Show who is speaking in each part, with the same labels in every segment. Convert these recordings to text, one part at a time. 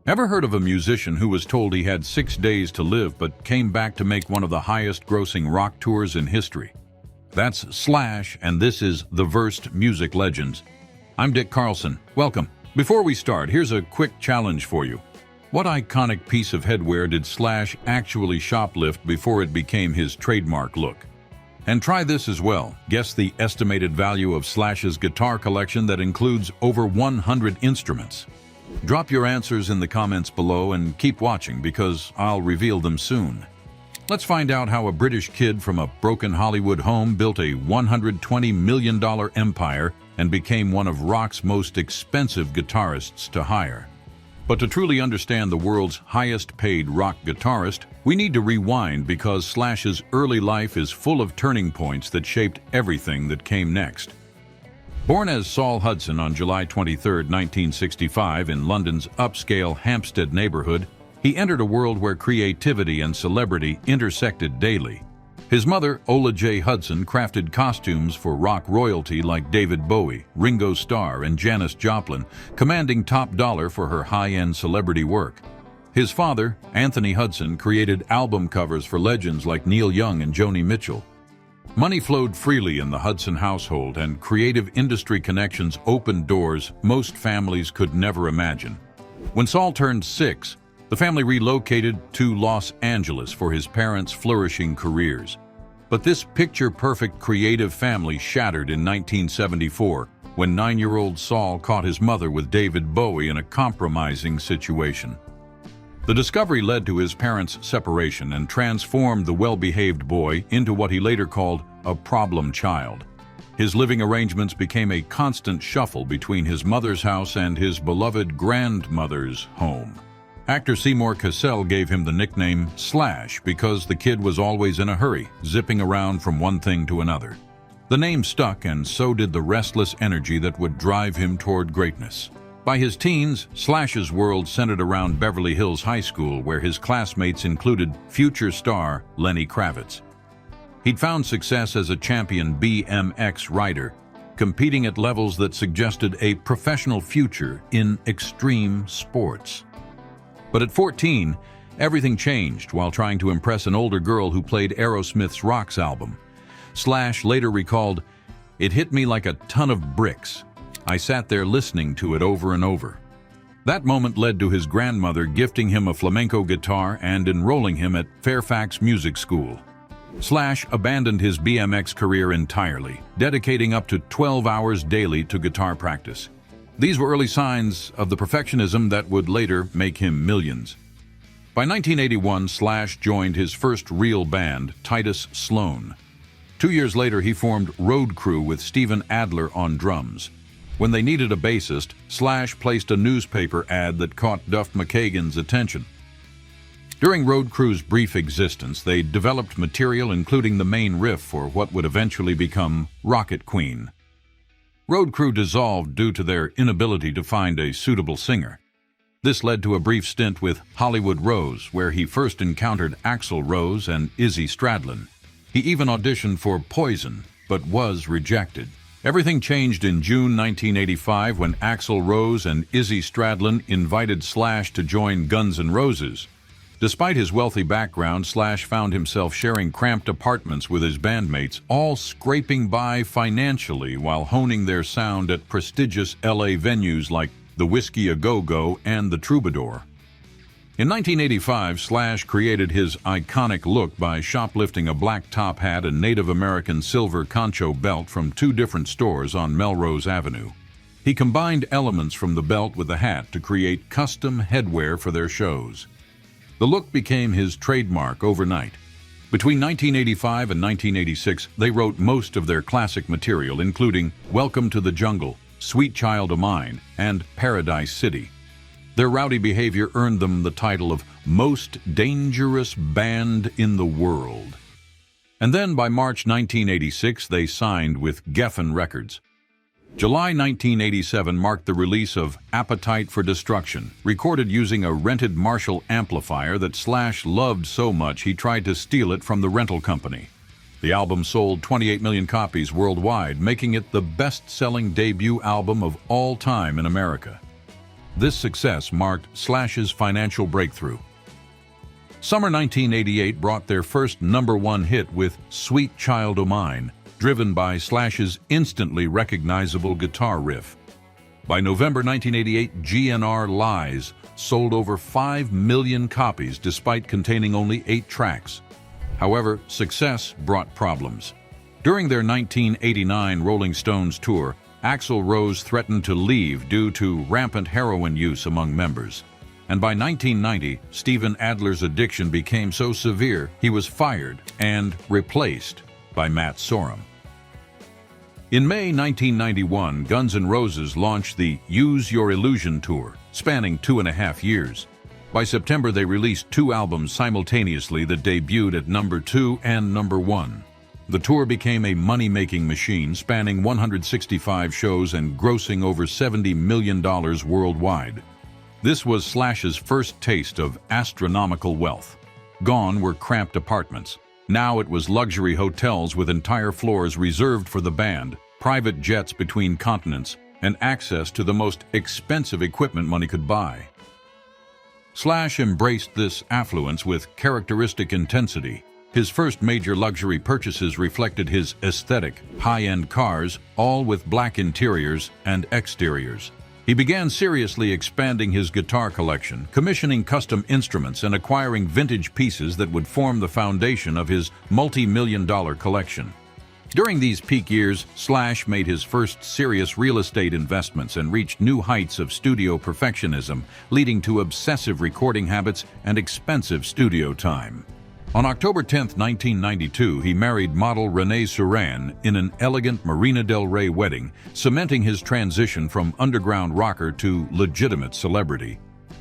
Speaker 1: Ever heard of a musician who was told he had 6 days to live but came back to make one of the highest-grossing rock tours in history? That's Slash, and this is The Versed Music Legends. I'm Dick Carlson. Welcome. Before we start, here's a quick challenge for you. What iconic piece of headwear did Slash actually shoplift before it became his trademark look? And try this as well. Guess the estimated value of Slash's guitar collection that includes over 100 instruments. Drop your answers in the comments below and keep watching because I'll reveal them soon. Let's find out how a British kid from a broken Hollywood home built a $120 million empire and became one of rock's most expensive guitarists to hire. But to truly understand the world's highest-paid rock guitarist, we need to rewind because Slash's early life is full of turning points that shaped everything that came next. Born as Saul Hudson on July 23, 1965, in London's upscale Hampstead neighborhood, he entered a world where creativity and celebrity intersected daily. His mother, Ola J. Hudson, crafted costumes for rock royalty like David Bowie, Ringo Starr, and Janis Joplin, commanding top dollar for her high-end celebrity work. His father, Anthony Hudson, created album covers for legends like Neil Young and Joni Mitchell. Money flowed freely in the Hudson household, and creative industry connections opened doors most families could never imagine. When Saul turned 6, the family relocated to Los Angeles for his parents' flourishing careers. But this picture-perfect creative family shattered in 1974 when 9-year-old Saul caught his mother with David Bowie in a compromising situation. The discovery led to his parents' separation and transformed the well-behaved boy into what he later called a problem child. His living arrangements became a constant shuffle between his mother's house and his beloved grandmother's home. Actor Seymour Cassell gave him the nickname Slash because the kid was always in a hurry, zipping around from one thing to another. The name stuck, and so did the restless energy that would drive him toward greatness. By his teens, Slash's world centered around Beverly Hills High School, where his classmates included future star Lenny Kravitz. He'd found success as a champion BMX rider, competing at levels that suggested a professional future in extreme sports. But at 14, everything changed while trying to impress an older girl who played Aerosmith's Rocks album. Slash later recalled, "It hit me like a ton of bricks. I sat there listening to it over and over." That moment led to his grandmother gifting him a flamenco guitar and enrolling him at Fairfax Music School. Slash abandoned his BMX career entirely, dedicating up to 12 hours daily to guitar practice. These were early signs of the perfectionism that would later make him millions. By 1981, Slash joined his first real band, Titus Sloan. 2 years later, he formed Road Crew with Steven Adler on drums. When they needed a bassist, Slash placed a newspaper ad that caught Duff McKagan's attention. During Road Crew's brief existence, they developed material including the main riff for what would eventually become Rocket Queen. Road Crew dissolved due to their inability to find a suitable singer. This led to a brief stint with Hollywood Rose, where he first encountered Axl Rose and Izzy Stradlin. He even auditioned for Poison, but was rejected. Everything changed in June 1985 when Axl Rose and Izzy Stradlin invited Slash to join Guns N' Roses. Despite his wealthy background, Slash found himself sharing cramped apartments with his bandmates, all scraping by financially while honing their sound at prestigious LA venues like the Whiskey A Go-Go and the Troubadour. In 1985, Slash created his iconic look by shoplifting a black top hat and Native American silver concho belt from 2 different stores on Melrose Avenue. He combined elements from the belt with the hat to create custom headwear for their shows. The look became his trademark overnight. Between 1985 and 1986, they wrote most of their classic material, including Welcome to the Jungle, Sweet Child O' Mine, and Paradise City. Their rowdy behavior earned them the title of Most Dangerous Band in the World. And then by March 1986, they signed with Geffen Records. July 1987 marked the release of Appetite for Destruction, recorded using a rented Marshall amplifier that Slash loved so much he tried to steal it from the rental company. The album sold 28 million copies worldwide, making it the best-selling debut album of all time in America. This success marked Slash's financial breakthrough. Summer 1988 brought their first #1 hit with Sweet Child O' Mine, driven by Slash's instantly recognizable guitar riff. By November 1988, GN'R Lies sold over 5 million copies despite containing only 8 tracks. However, success brought problems. During their 1989 Rolling Stones tour, Axl Rose threatened to leave due to rampant heroin use among members. And by 1990, Steven Adler's addiction became so severe he was fired and replaced by Matt Sorum. In May 1991, Guns N' Roses launched the Use Your Illusion tour, spanning 2.5 years. By September, they released 2 albums simultaneously that debuted at #2 and #1. The tour became a money-making machine, spanning 165 shows and grossing over $70 million worldwide. This was Slash's first taste of astronomical wealth. Gone were cramped apartments. Now it was luxury hotels with entire floors reserved for the band, private jets between continents, and access to the most expensive equipment money could buy. Slash embraced this affluence with characteristic intensity. His first major luxury purchases reflected his aesthetic, high-end cars, all with black interiors and exteriors. He began seriously expanding his guitar collection, commissioning custom instruments and acquiring vintage pieces that would form the foundation of his multi-million-dollar collection. During these peak years, Slash made his first serious real estate investments and reached new heights of studio perfectionism, leading to obsessive recording habits and expensive studio time. On October 10, 1992, he married model Renee Suran in an elegant Marina del Rey wedding, cementing his transition from underground rocker to legitimate celebrity.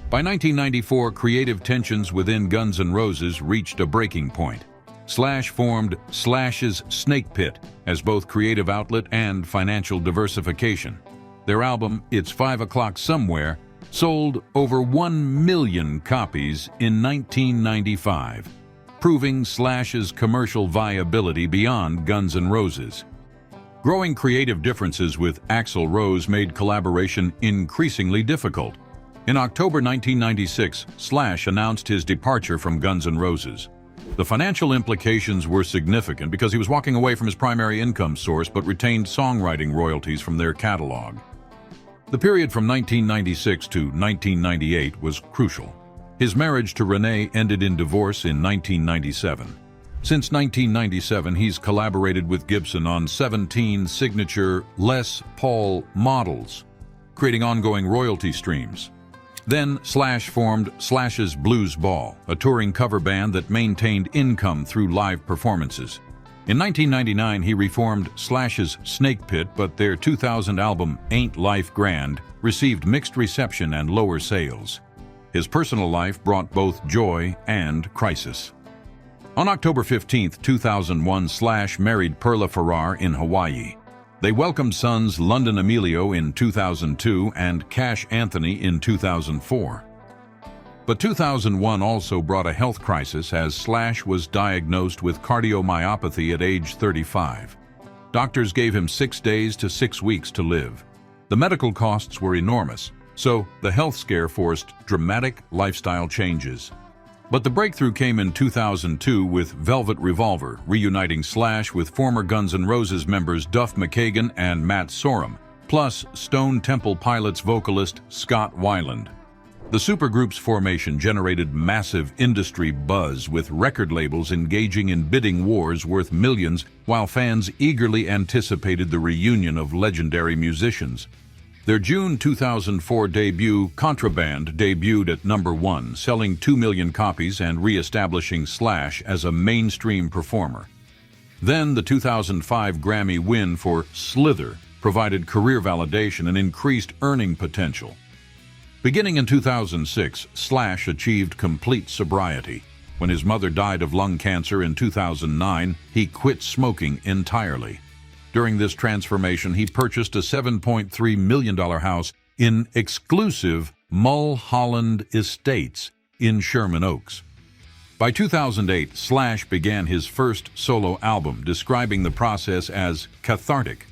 Speaker 1: By 1994, creative tensions within Guns N' Roses reached a breaking point. Slash formed Slash's Snake Pit as both creative outlet and financial diversification. Their album, It's 5 O'Clock Somewhere, sold over 1 million copies in 1995. Proving Slash's commercial viability beyond Guns N' Roses. Growing creative differences with Axl Rose made collaboration increasingly difficult. In October 1996, Slash announced his departure from Guns N' Roses. The financial implications were significant because he was walking away from his primary income source but retained songwriting royalties from their catalog. The period from 1996 to 1998 was crucial. His marriage to Renee ended in divorce in 1997. Since 1997, he's collaborated with Gibson on 17 signature Les Paul models, creating ongoing royalty streams. Then Slash formed Slash's Blues Ball, a touring cover band that maintained income through live performances. In 1999, he reformed Slash's Snake Pit, but their 2000 album Ain't Life Grand received mixed reception and lower sales. His personal life brought both joy and crisis. On October 15, 2001, Slash married Perla Farrar in Hawaii. They welcomed sons London Emilio in 2002 and Cash Anthony in 2004. But 2001 also brought a health crisis as Slash was diagnosed with cardiomyopathy at age 35. Doctors gave him 6 days to 6 weeks to live. The medical costs were enormous, so the health scare forced dramatic lifestyle changes. But the breakthrough came in 2002 with Velvet Revolver, reuniting Slash with former Guns N' Roses members Duff McKagan and Matt Sorum, plus Stone Temple Pilots vocalist Scott Weiland. The supergroup's formation generated massive industry buzz, with record labels engaging in bidding wars worth millions, while fans eagerly anticipated the reunion of legendary musicians. Their June 2004 debut, Contraband, debuted at #1, selling 2 million copies and re-establishing Slash as a mainstream performer. Then the 2005 Grammy win for Slither provided career validation and increased earning potential. Beginning in 2006, Slash achieved complete sobriety. When his mother died of lung cancer in 2009, he quit smoking entirely. During this transformation, he purchased a $7.3 million house in exclusive Mulholland Estates in Sherman Oaks. By 2008, Slash began his first solo album, describing the process as cathartic.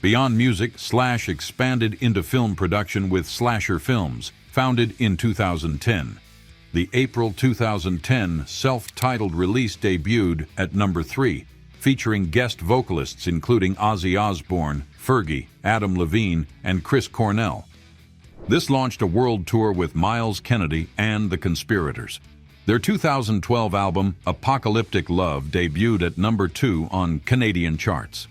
Speaker 1: Beyond music, Slash expanded into film production with Slasher Films, founded in 2010. The April 2010 self-titled release debuted at number 3, featuring guest vocalists including Ozzy Osbourne, Fergie, Adam Levine, and Chris Cornell. This launched a world tour with Myles Kennedy and the Conspirators. Their 2012 album, Apocalyptic Love, debuted at number 2 on Canadian charts.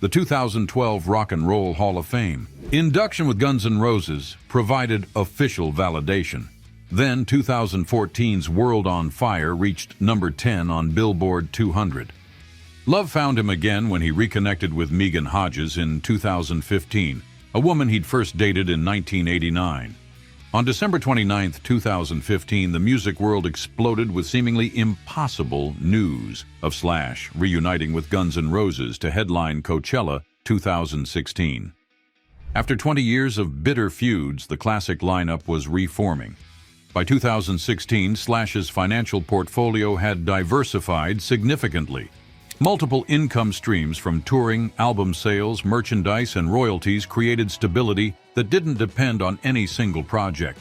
Speaker 1: The 2012 Rock and Roll Hall of Fame induction with Guns N' Roses provided official validation. Then 2014's World on Fire reached number 10 on Billboard 200. Love found him again when he reconnected with Meegan Hodges in 2015, a woman he'd first dated in 1989. On December 29, 2015, the music world exploded with seemingly impossible news of Slash reuniting with Guns N' Roses to headline Coachella 2016. After 20 years of bitter feuds, the classic lineup was reforming. By 2016, Slash's financial portfolio had diversified significantly. Multiple income streams from touring, album sales, merchandise, and royalties created stability that didn't depend on any single project.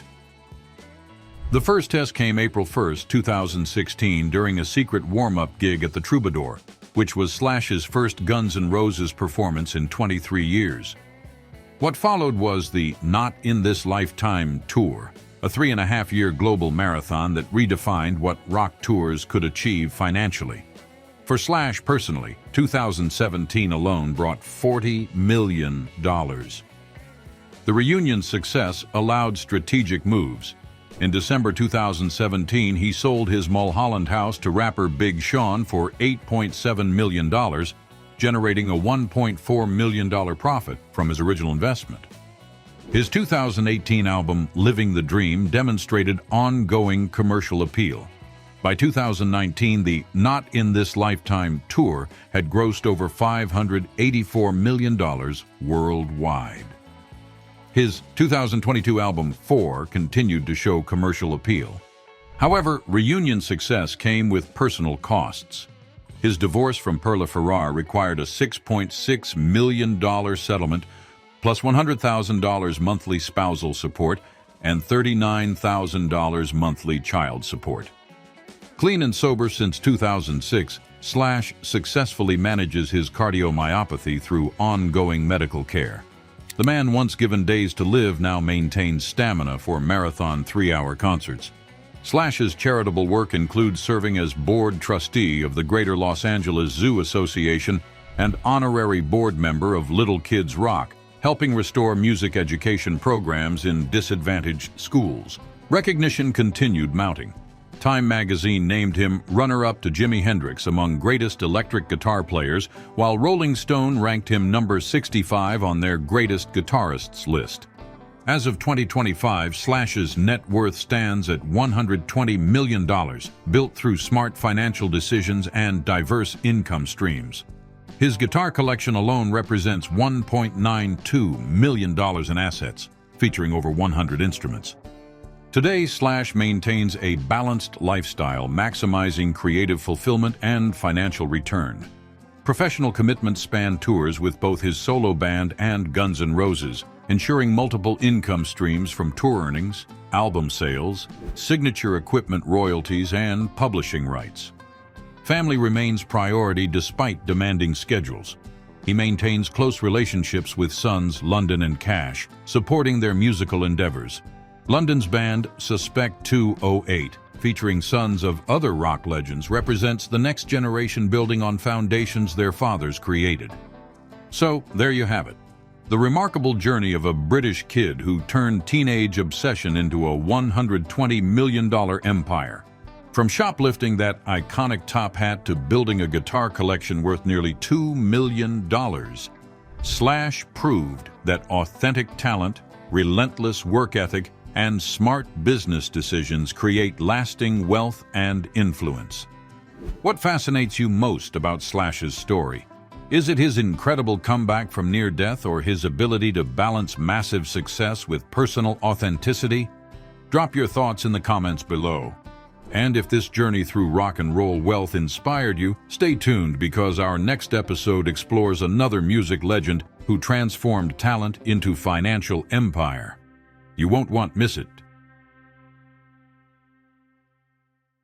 Speaker 1: The first test came April 1, 2016, during a secret warm-up gig at the Troubadour, which was Slash's first Guns N' Roses performance in 23 years. What followed was the Not in This Lifetime tour, a 3.5-year global marathon that redefined what rock tours could achieve financially. For Slash personally, 2017 alone brought $40 million. The reunion's success allowed strategic moves. In December 2017, he sold his Mulholland house to rapper Big Sean for $8.7 million, generating a $1.4 million profit from his original investment. His 2018 album, Living the Dream, demonstrated ongoing commercial appeal. By 2019, the Not in This Lifetime tour had grossed over $584 million worldwide. His 2022 album, 4, continued to show commercial appeal. However, reunion success came with personal costs. His divorce from Perla Ferrar required a $6.6 million settlement, plus $100,000 monthly spousal support and $39,000 monthly child support. Clean and sober since 2006, Slash successfully manages his cardiomyopathy through ongoing medical care. The man, once given days to live, now maintains stamina for marathon 3-hour concerts. Slash's charitable work includes serving as board trustee of the Greater Los Angeles Zoo Association and honorary board member of Little Kids Rock, helping restore music education programs in disadvantaged schools. Recognition continued mounting. Time magazine named him runner-up to Jimi Hendrix among greatest electric guitar players, while Rolling Stone ranked him number 65 on their greatest guitarists list. As of 2025, Slash's net worth stands at $120 million, built through smart financial decisions and diverse income streams. His guitar collection alone represents $1.92 million in assets, featuring over 100 instruments. Today, Slash maintains a balanced lifestyle, maximizing creative fulfillment and financial return. Professional commitments span tours with both his solo band and Guns N' Roses, ensuring multiple income streams from tour earnings, album sales, signature equipment royalties, and publishing rights. Family remains priority despite demanding schedules. He maintains close relationships with sons London and Cash, supporting their musical endeavors. London's band Suspect 208, featuring sons of other rock legends, represents the next generation building on foundations their fathers created. So, there you have it. The remarkable journey of a British kid who turned teenage obsession into a $120 million empire. From shoplifting that iconic top hat to building a guitar collection worth nearly $2 million, Slash proved that authentic talent, relentless work ethic, and smart business decisions create lasting wealth and influence. What fascinates you most about Slash's story? Is it his incredible comeback from near death or his ability to balance massive success with personal authenticity? Drop your thoughts in the comments below. And if this journey through rock and roll wealth inspired you, stay tuned because our next episode explores another music legend who transformed talent into financial empire. You won't want to miss it.